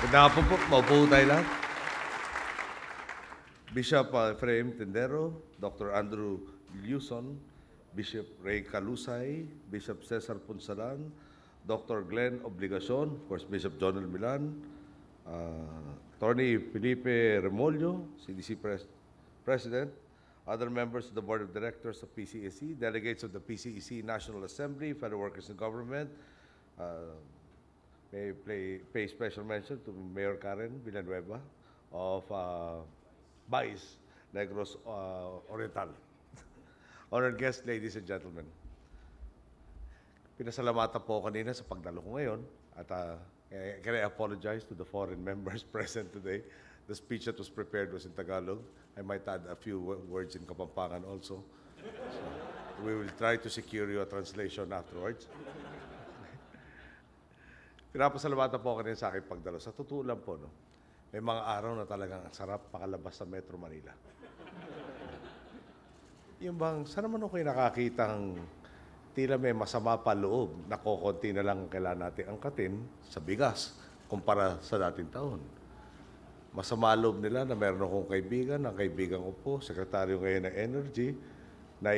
Magandang hapon po. Maupo tayo lahat. Bishop Efraim Tendero, Dr. Andrew Liuson, Bishop Ray Calusay, Bishop Cesar Punsalan, Dr. Glenn Obligacion, of course, Bishop Jonel Milan, Attorney Felipe Remolyo, CDC President, other members of the Board of Directors of PCEC, delegates of the PCEC National Assembly, fellow workers in government, may pay special mention to Mayor Karen Villanueva of Bais, Negros Oriental. Honored guests, ladies and gentlemen. Pinasalamatan po kanina sa pagdalo ko ngayon at can I apologize to the foreign members present today. The speech that was prepared was in Tagalog. I might add a few words in Kapampangan also. So we will try to secure you a translation afterwards. Pinapasalamatan po kanina sa aking pagdalo. Sa totoo lang po, no? May mga araw na talagang sarap pakalabas sa Metro Manila. Yung bang, saan naman ako kayo nakakitang tila may masama pa loob na kokonti na lang kailangan natin angkatin sa bigas kumpara sa dating taon. Masama loob nila na meron akong kaibigan, ang kaibigan ko po, sekretaryo ngayon ng Energy, na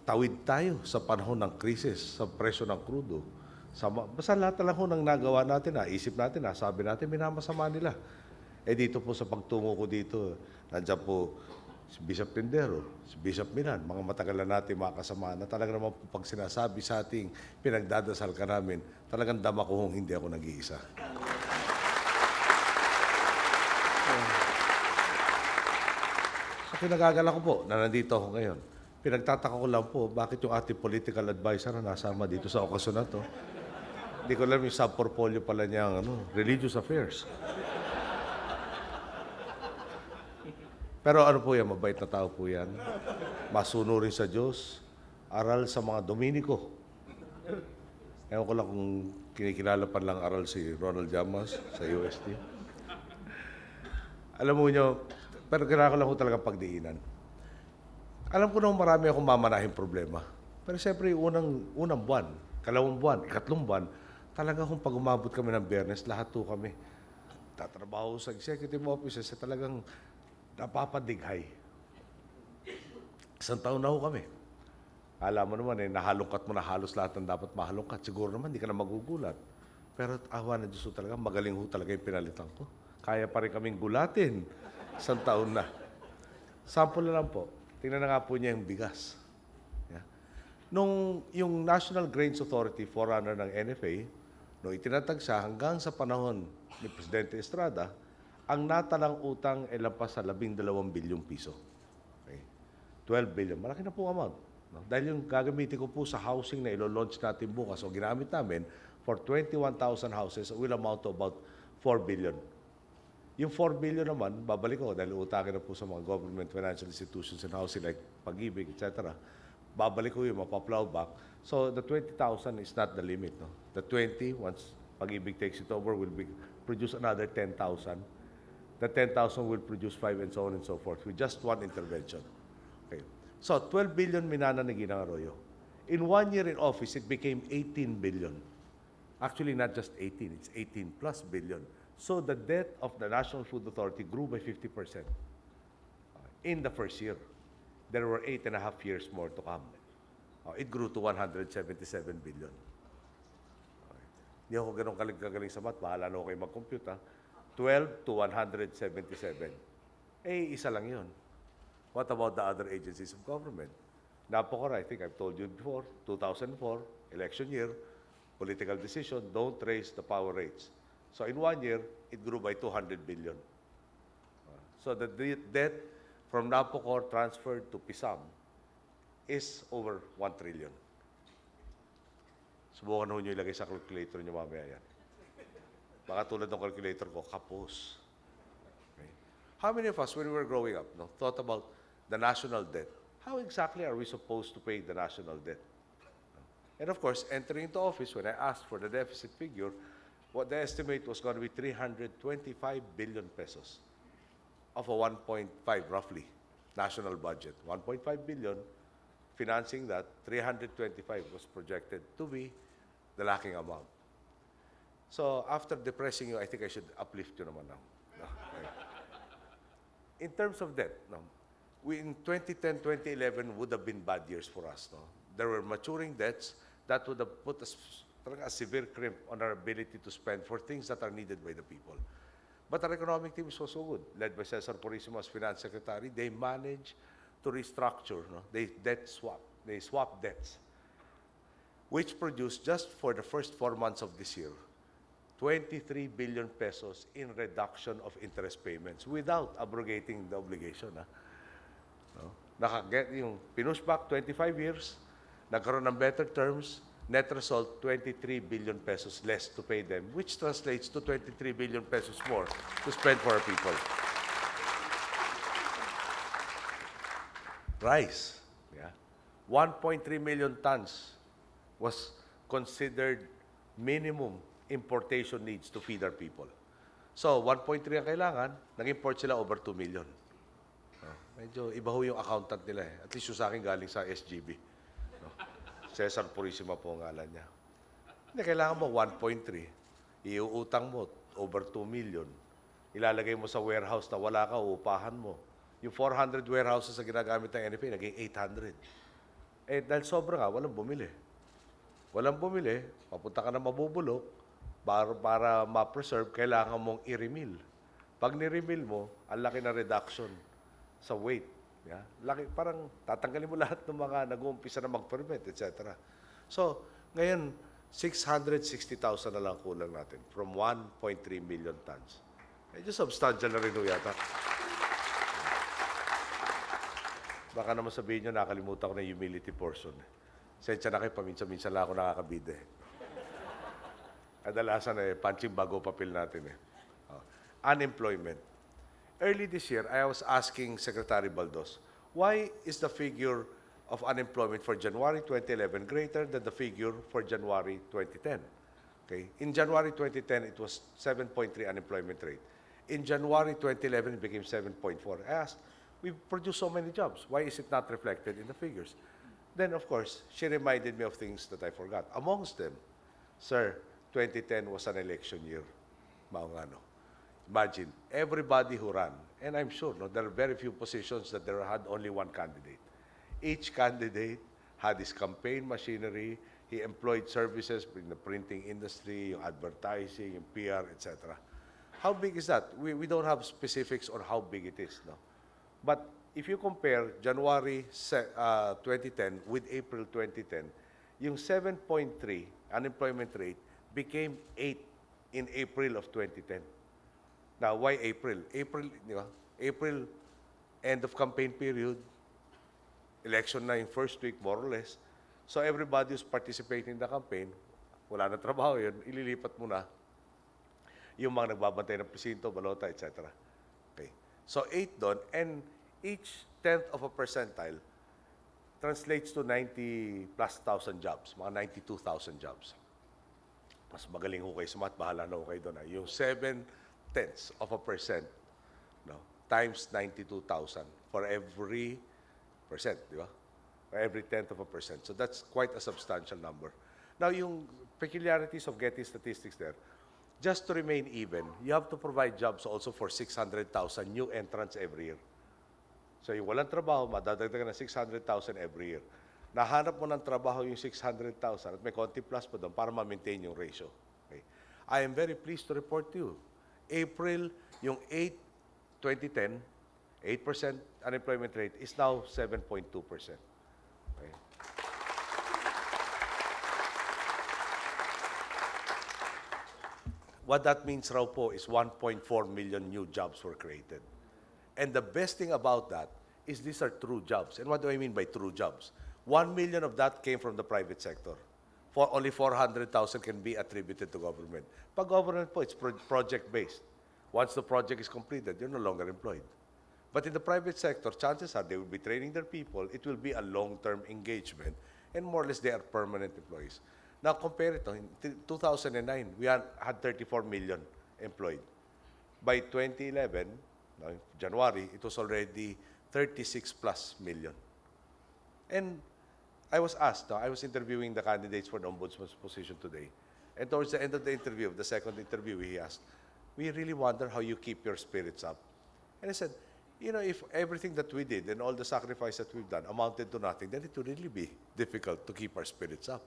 tawid tayo sa panahon ng krisis, sa presyo ng krudo. Basta lahat na lang ho ng nagawa natin, isip natin, sabi natin, minamasama nila. Dito po sa pagtungo ko dito, nandiyan po si Bishop Tendero, si Bishop Milan, mga matagal na natin mga kasama na talaga naman po pag sinasabi sa ating pinagdadasal ka namin, talagang dama ko hong hindi ako nag-iisa. So pinagagala ko po na nandito ako ngayon. Pinagtataka ko lang po, bakit yung ating political advisor na nasama dito sa okasyon na to? Hindi ko alam yung sub-portfolio pala niya religious affairs. Pero ano po yan, mabait na tao po yan. Masunurin sa Diyos, aral sa mga Dominiko. Ewan ko lang kung kinikilala pa lang aral si Ronald Llamas sa UST. Alam mo nyo, pero kailangan ko lang talaga pagdiinan. Alam ko naman marami akong mamanahin problema. Pero siyempre, unang buwan, kalawang buwan, ikatlong buwan, talaga kung pag umabot kami ng Biyernes, lahat to kami tatrabaho sa executive offices sa talagang napapadighay. Isang taon na ho kami. Alam mo naman, nahalungkat mo na halos lahat ng dapat mahalungkat. Siguro naman, hindi ka na magugulat. Pero awa na Diyos ho talaga, magaling ho talaga yung pinalitan ko. Kaya pa rin kaming gulatin. Isang taon na. Sample na lang po. Tingnan na nga po niya yung bigas. Yeah. Nung yung National Grains Authority, forerunner ng NFA, nung itinatag siya hanggang sa panahon ni Presidente Estrada, ang natalang utang ay lampas sa 12 bilyong piso. Okay. 12 billion. Malaki na po amount. No? Dahil yung gagamitin ko po sa housing na ilo-launch natin bukas o ginamit namin for 21,000 houses will amount to about 4 billion. Yung 4 billion naman, babalik ko dahil utangin na po sa mga government financial institutions and housing like Pag-ibig, etc. Babalik ko yung mapaplow back. So the 20,000 is not the limit. No? The 20, once Pag-ibig takes it over, will produce another 10,000. The 10,000 will produce 5 and so on and so forth with just one intervention. Okay. So 12 billion minana ni Ginang Arroyo. In 1 year in office, it became 18 billion. Actually, not just 18, it's 18 plus billion. So the debt of the National Food Authority grew by 50% in the first year. There were 8.5 years more to come. It grew to 177 billion. Hindi ako ganun kagaling sa math, bahala na ako kayo mag-compute. 12 to 177. Isa lang yun. What about the other agencies of government? Napokora, I think I've told you before, 2004, election year, political decision, don't raise the power rates. So in 1 year, it grew by 200 billion. So the debt from Napocor transferred to PISAM is over 1 trillion. Subukan ho nyo ilagay sa calculator nyo mamaya yan. Baka tulad ng calculator ko, kapos. Okay. How many of us, when we were growing up, thought about the national debt? How exactly are we supposed to pay the national debt? And of course, entering into office, when I asked for the deficit figure, what the estimate was going to be 325 billion pesos of a 1.5 roughly national budget. 1.5 billion, financing that, 325 was projected to be the lacking amount. So, after depressing you, I think I should uplift you naman now. No, right. In terms of debt, no, we in 2010, 2011 would have been bad years for us. No? There were maturing debts that would have put a severe crimp on our ability to spend for things that are needed by the people. But our economic team is also good, led by Cesar Purisimo as Finance Secretary. They managed to restructure, no? They swap debts, which produced just for the first 4 months of this year, 23 billion pesos in reduction of interest payments without abrogating the obligation. No? Yung pinush back 25 years, nagkaroon ng better terms, net result, 23 billion pesos less to pay them, which translates to 23 billion pesos more to spend for our people. Rice, yeah, 1.3 million tons was considered minimum importation needs to feed our people. So, 1.3 ang kailangan, nag-import sila over 2 million. Medyo iba ho yung accountant nila eh. At least yung sa akin galing sa SGB. Cesar Purisima po ang ngalan niya. Hindi, kailangan mo 1.3. Iuutang mo over 2 million. Ilalagay mo sa warehouse na wala ka, uupahan mo. Yung 400 warehouses na ginagamit ng NFA, naging 800. Eh, dahil sobra nga, walang bumili. Walang bumili, papunta ka na mabubulok, para ma-preserve, kailangan mong i-remill. Pag ni-remill mo, ang laki na reduction sa weight. Yeah? Laki, parang tatanggalin mo lahat ng mga nag-uumpisa na mag-ferment, etc. So, ngayon, 660,000 na lang kulang natin from 1.3 million tons. Medyo substantial na rin yata. Baka naman sabihin nyo, nakalimutan ko na yung humility portion. Sensya na kayo, paminsan-minsan lang ako nakakabide. Kadalasan punching bago papel natin eh. Unemployment. Early this year, I was asking Secretary Baldos, why is the figure of unemployment for January 2011 greater than the figure for January 2010? Okay. In January 2010, it was 7.3 unemployment rate. In January 2011, it became 7.4. I asked, we produced so many jobs. Why is it not reflected in the figures? Then, of course, she reminded me of things that I forgot. Amongst them, sir, 2010 was an election year. Maungano. Imagine, everybody who ran, and I'm sure there are very few positions that there had only one candidate. Each candidate had his campaign machinery, he employed services in the printing industry, yung advertising, yung PR, etc. How big is that? We don't have specifics on how big it is. No? But if you compare January 2010 with April 2010, yung 7.3 unemployment rate became 8 in April of 2010. Now, why April? April, end of campaign period, election na yung first week, more or less. So everybody who's participating in the campaign, wala na trabaho yun, ililipat mo na yung mga nagbabantay ng presinto, balota, etc. Okay. So 8 doon, and each 10th of a percentile translates to 90 plus thousand jobs, mga 92,000 jobs. Mas magaling ho kayo sa math, bahala na ho kayo doon. Yung 7/10 of a percent, no, times 92,000 for every percent, di ba? For every 10th of a percent. So that's quite a substantial number. Now, yung peculiarities of getting statistics there, just to remain even, you have to provide jobs also for 600,000 new entrants every year. So yung walang trabaho, madadagdagan ng 600,000 every year. Nahanap mo ng trabaho yung 600,000 at may konti plus pa doon para ma-maintain yung ratio. Okay. I am very pleased to report to you. April, yung 2010, 8% unemployment rate is now 7.2%. Okay. What that means raw po is 1.4 million new jobs were created. And the best thing about that is these are true jobs. And what do I mean by true jobs? 1 million of that came from the private sector. Only 400,000 can be attributed to government. Pag government po, it's project-based. Once the project is completed, you're no longer employed. But in the private sector, chances are they will be training their people. It will be a long-term engagement. And more or less, they are permanent employees. Now, compare it to in 2009, we had 34 million employed. By 2011, January, it was already 36 plus million. And I was asked, I was interviewing the candidates for the ombudsman's position today. And towards the end of the interview, the second interview, he asked, we really wonder how you keep your spirits up. And I said, you know, if everything that we did and all the sacrifice that we've done amounted to nothing, then it would really be difficult to keep our spirits up.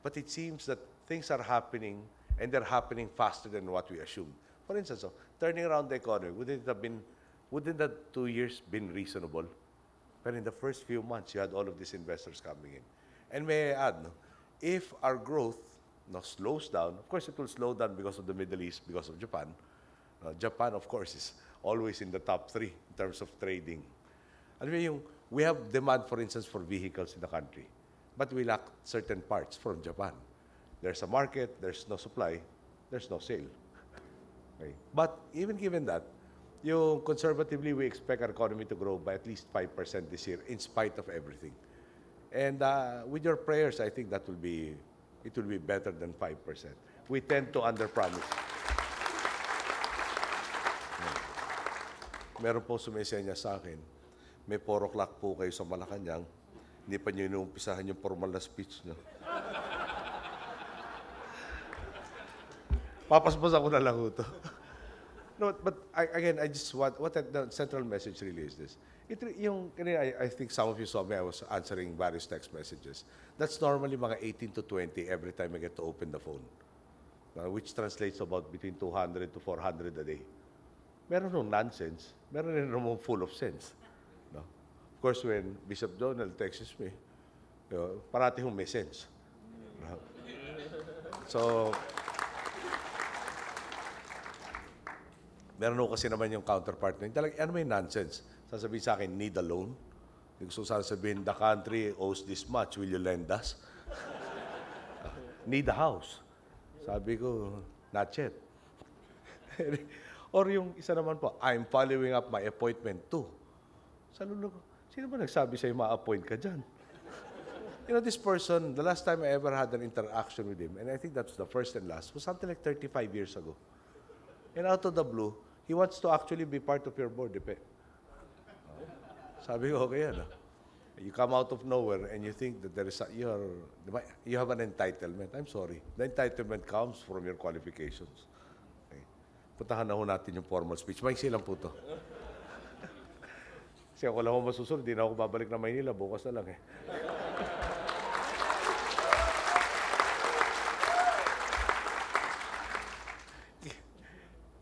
But it seems that things are happening, and they're happening faster than what we assumed. For instance, turning around the economy, wouldn't that 2 years been reasonable? But in the first few months, you had all of these investors coming in. And may I add, no, if our growth slows down, of course it will slow down because of the Middle East, because of Japan. Japan, of course, is always in the top 3 in terms of trading. We have demand, for instance, for vehicles in the country, but we lack certain parts from Japan. There's a market, there's no supply, there's no sale. Okay. But even given that, conservatively, we expect our economy to grow by at least 5% this year, in spite of everything. And with your prayers, I think it will be better than 5%. We tend to underpromise. Meron po sumisenya sa akin, may 4 o'clock po kayo sa Malacanang, hindi pa nyo inuumpisahan yung formal na speech nyo. Papaspas ako na lang ito. No, but again, I just want, the central message really is this. I think some of you saw me, I was answering various text messages. That's normally mga 18 to 20 every time I get to open the phone, which translates to about between 200 to 400 a day. Meron nung nonsense, meron rin namang full of sense. No? Of course, when Bishop Donald texts me, parati hong may sense. No? So, meron kasi naman yung counterpart na talagang ano may nonsense. Sasabihin sa akin, need a loan. Gusto sasabihin, the country owes this much, will you lend us? Need a house. Sabi ko, not yet. Or yung isa naman po, I'm following up my appointment too. Sa lulo ko, sino ba nagsabi sa'yo ma-appoint ka dyan? This person, the last time I ever had an interaction with him, and I think that's the first and last, was something like 35 years ago. And out of the blue, he wants to actually be part of your board. Sabi ko, okay yan. You come out of nowhere and you think that you have an entitlement. I'm sorry. The entitlement comes from your qualifications. Okay. Puntahan na ho natin yung formal speech. Maiksi lang po to. Kasi ako lang ho masusunod. Hindi na ako babalik na Maynila. Bukas na lang eh.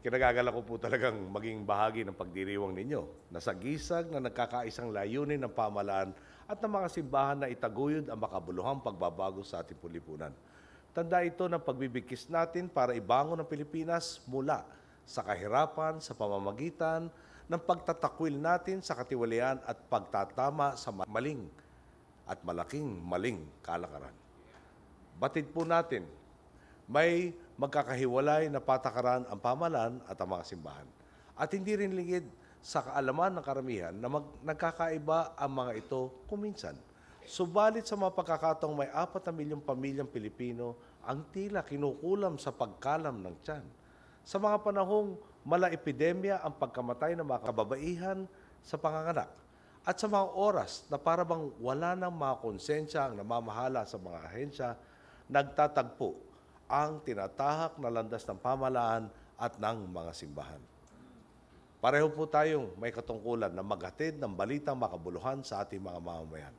Kinagagala ko po talagang maging bahagi ng pagdiriwang ninyo na sa gisag na nagkakaisang layunin ng pamahalaan at ng mga simbahan na itaguyod ang makabuluhang pagbabago sa ating lipunan. Tanda ito ng pagbibigkis natin para ibangon ang Pilipinas mula sa kahirapan sa pamamagitan ng pagtatakwil natin sa katiwalian at pagtatama sa maling at malaking maling kalakaran. Batid po natin, may magkakahiwalay na patakaran ang pamahalaan at ang mga simbahan. At hindi rin lingid sa kaalaman ng karamihan na nagkakaiba ang mga ito kuminsan. Subalit sa mga pagkakataong may 4 na milyong pamilyang Pilipino ang tila kinukulam sa pagkalam ng tiyan. Sa mga panahong mala-epidemya ang pagkamatay ng mga kababaihan sa panganganak. At sa mga oras na parabang wala ng mga konsensya ang namamahala sa mga ahensya, nagtatagpo ang tinatahak na landas ng pamahalaan at ng mga simbahan. Pareho po tayong may katungkulan na maghatid ng balitang makabuluhan sa ating mga mamamayan.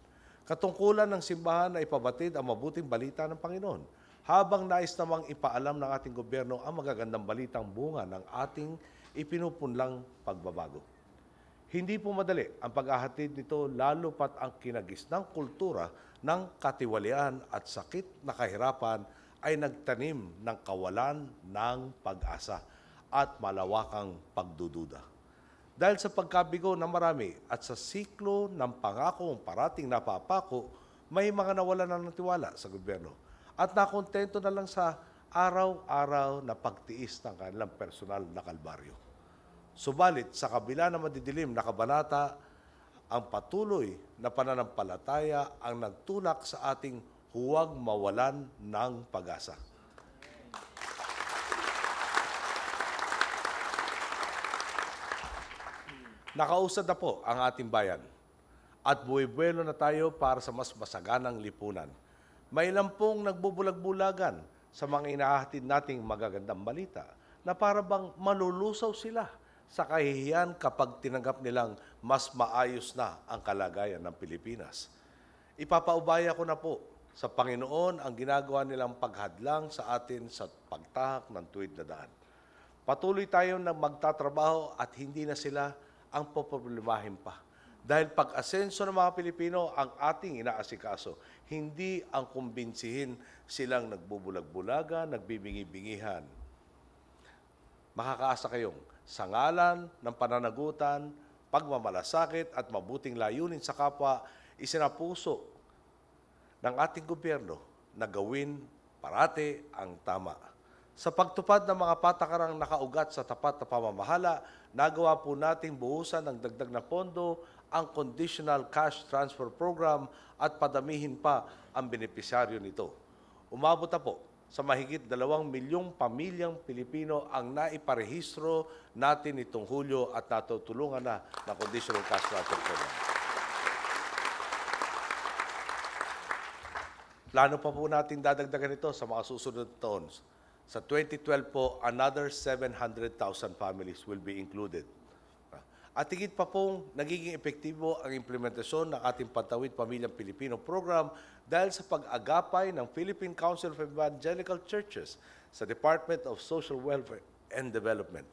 Katungkulan ng simbahan na ipabatid ang mabuting balita ng Panginoon, habang nais namang ipaalam ng ating gobyerno ang magagandang balitang bunga ng ating ipinupunlang pagbabago. Hindi po madali ang paghahatid nito lalo pat ang kinagisnang kultura ng katiwalian at sakit na kahirapan ay nagtanim ng kawalan ng pag-asa at malawakang pagdududa. Dahil sa pagkabigo ng marami at sa siklo ng pangakong parating napapako, may mga nawalan ng tiwala sa gobyerno at nakontento na lang sa araw-araw na pagtiis ng kanilang personal na kalbaryo. Subalit, sa kabila ng madidilim na kabanata, ang patuloy na pananampalataya ang nagtulak sa ating huwag mawalan ng pag-asa. Nakausad na po ang ating bayan at buwi-buwelo na tayo para sa mas masaganang lipunan. May ilan pong nagbubulag-bulagan sa mga inahatid nating magagandang balita na para bang malulusaw sila sa kahihiyan kapag tinanggap nilang mas maayos na ang kalagayan ng Pilipinas. Ipapaubaya ko na po sa Panginoon ang ginagawa nilang paghadlang sa atin sa pagtahak ng tuwid na daan. Patuloy tayong magtatrabaho at hindi na sila ang poproblemahin pa. Dahil pag-asenso ng mga Pilipino ang ating inaasikaso, hindi ang kumbinsihin silang nagbubulag-bulaga, nagbibingi-bingihan. Makakaasa kayong sa ngalan ng pananagutan, pagmamalasakit at mabuting layunin sa kapwa, isinapuso ng ating gobyerno na gawin parati ang tama. Sa pagtupad ng mga patakarang nakaugat sa tapat na pamamahala, nagawa po nating buhusan ng dagdag na pondo ang Conditional Cash Transfer Program at padamihin pa ang benepisyaryo nito. Umabot na po sa mahigit 2 milyong pamilyang Pilipino ang naiparehistro natin nitong Hulyo at natutulungan na ng Conditional Cash Transfer Program. Plano pa po natin dadagdagan ito sa mga susunod na taon. Sa 2012 po, another 700,000 families will be included. At higit pa pong nagiging epektibo ang implementasyon ng ating Pantawid Pamilyang Pilipino program dahil sa pag-agapay ng Philippine Council of Evangelical Churches sa Department of Social Welfare and Development.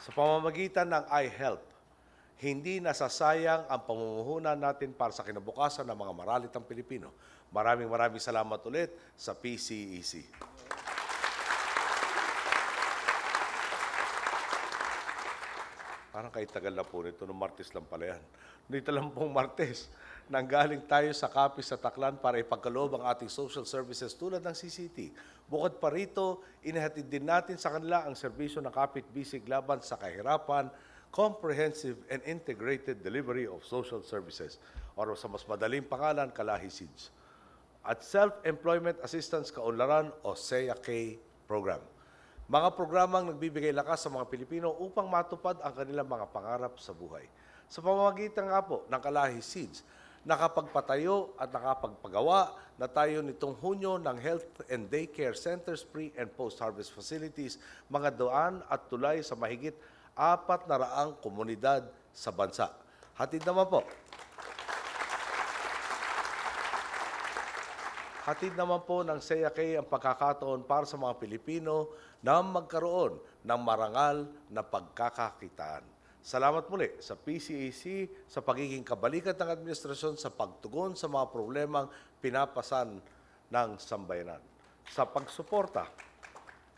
Sa pamamagitan ng iHelp, hindi nasasayang ang pamumuhunan natin para sa kinabukasan ng mga maralitang Pilipino. Maraming salamat ulit sa PCEC. Parang kahit tagal na po nito, noong Martes lang pala yan. Dito lang pong Martes, nanggaling tayo sa Kapis sa Taclan para ipagkaloob ang ating social services tulad ng CCT. Bukod pa rito, inihatid din natin sa kanila ang serbisyo ng kapit-bisig laban sa kahirapan, comprehensive and integrated delivery of social services, or sa mas madaling pangalan, Kalahi SEEDS. At Self-Employment Assistance Kaunlaran o SEA-K program. Mga programang nagbibigay lakas sa mga Pilipino upang matupad ang kanilang mga pangarap sa buhay. Sa pamamagitan nga po ng Kalahi SEEDS, nakapagpatayo at nakapagpagawa na tayo nitong Hunyo ng health and daycare centers, pre- and post-harvest facilities, mga daan at tulay sa mahigit 400 komunidad sa bansa. Hatid naman po ng SEA-K ang pagkakataon para sa mga Pilipino na magkaroon ng marangal na pagkakakitaan. Salamat muli sa PCAC sa pagiging kabalikat ng administrasyon sa pagtugon sa mga problemang pinapasan ng sambayanan. Sa pagsuporta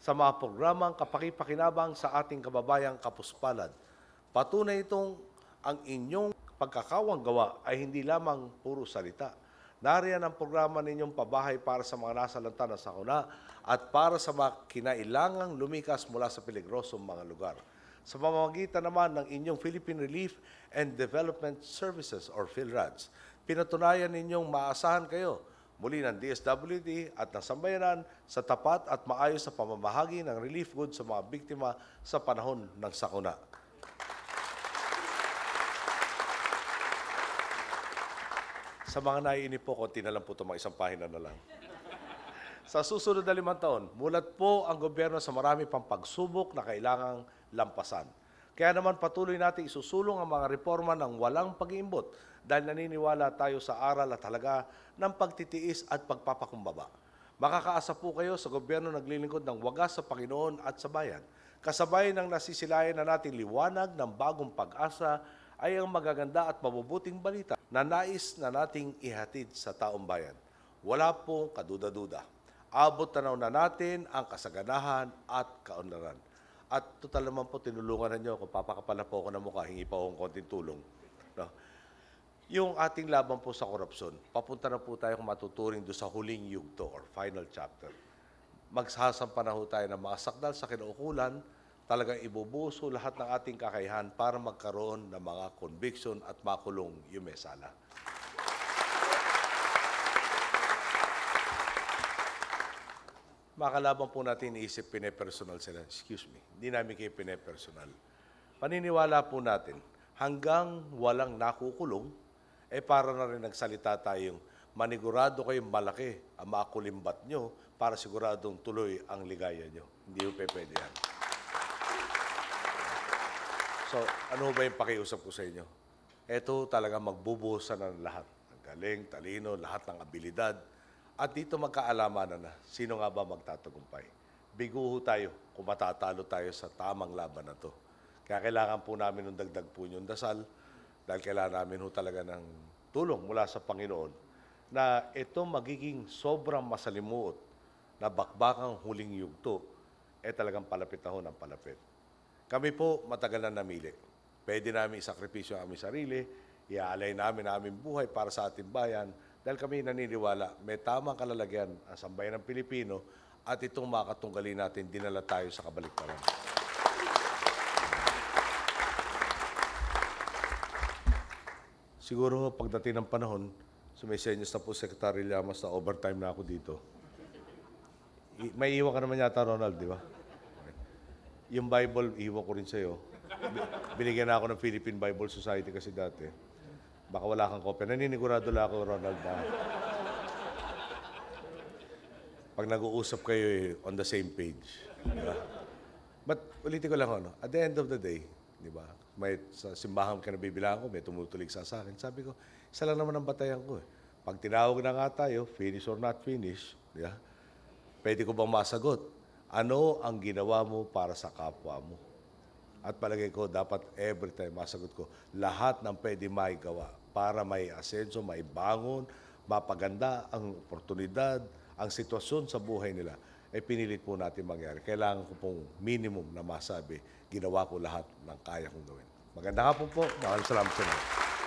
sa mga programang kapakipakinabang sa ating kababayang kapuspalad. Patunay itong ang inyong pagkakawang gawa ay hindi lamang puro salita. Nariyan ang programa ninyong pabahay para sa mga nasalanta na sakuna at para sa mga kinailangang lumikas mula sa peligrosong mga lugar. Sa pamamagitan naman ng inyong Philippine Relief and Development Services or PhilRads, pinatunayan ninyong maasahan kayo muli ng DSWD at ng sambayanan sa tapat at maayos na pamamahagi ng relief goods sa mga biktima sa panahon ng sakuna. Sa mga naiinip po, konti na lang po ito, mga isang pahina na lang. Sa susunod na 5 taon, mulat po ang gobyerno sa marami pang pagsubok na kailangang lampasan. Kaya naman patuloy natin isusulong ang mga reforma ng walang pag-iimbot dahil naniniwala tayo sa aral at halaga ng pagtitiis at pagpapakumbaba. Makakaasa po kayo sa gobyerno naglilingkod ng wagas sa Panginoon at sa bayan. Kasabay ng nasisilayan na nating liwanag ng bagong pag-asa ay ang magaganda at mabubuting balita na nais na nating ihatid sa taong bayan. Wala pong kaduda-duda. Abot tanaw na natin ang kasaganahan at kaunlaran. At total naman po, tinulungan na nyo. Kung papakapal na po ako ng mukha, hingi pa akong konting tulong. No? Yung ating laban po sa korupsyon, papunta na po tayo kung matuturing doon sa huling yugto or final chapter. Magsasampa na po tayo ng mga sakdal sa kinaukulan, talagang ibubuso lahat ng ating kakayahan para magkaroon ng mga conviction at makulong yung may sala. Makalaban po natin iisip pine-personal sila. Excuse me, hindi namin kayo pine-personal. Paniniwala po natin, hanggang walang nakukulong, para na rin nagsalita tayong manigurado kayong malaki ang makulimbat nyo para siguradong tuloy ang ligaya nyo. Hindi po pwede yan. So, ano ba yung pakiusap ko sa inyo? Ito talaga magbubuhusan ng lahat. Ang galing, talino, lahat ng abilidad. At dito magkaalamanan na sino nga ba magtatagumpay. Bigo tayo kung matatalo tayo sa tamang laban na to. Kaya kailangan po namin ng dagdag po yung dasal dahil kailangan namin talaga ng tulong mula sa Panginoon na ito magiging sobrang masalimuot na bakbakang huling yugto talagang palapit na ho ng palapit. Kami po matagal na namili. Pwede namin isakripisyo ang aming sarili, iaalay namin ang aming buhay para sa ating bayan dahil kami naniniwala may tamang kalalagyan ang sambayan ng Pilipino at itong makatunggali natin dinala tayo sa kabaliktaran. Siguro pagdating ng panahon, sumisenyas na po Secretary Llamas na overtime na ako dito. May iwan ka naman yata, Ronald, di ba? Yung Bible, iwan ko rin sa'yo. Binigyan na ako ng Philippine Bible Society kasi dati. Baka wala kang kopya. Naninigurado lang ako, Ronald, na pag nag-uusap kayo on the same page. Diba? But ulitin ko lang, at the end of the day, di ba? May sa simbahan ka nabibilangan ko, may tumutulig sa akin. Sabi ko, isa lang naman ang batayan ko. Pag tinawag na nga tayo, finish or not finish, di ba? Pwede ko bang masagot? Ano ang ginawa mo para sa kapwa mo? At palagay ko, dapat every time masagot ko, lahat ng pwede maigawa para may asenso, may bangon, mapaganda ang oportunidad, ang sitwasyon sa buhay nila, pinilit po natin mangyari. Kailangan ko pong minimum na masabi, ginawa ko lahat ng kaya kong gawin. Maganda nga po. Maraming salamat sa inyo.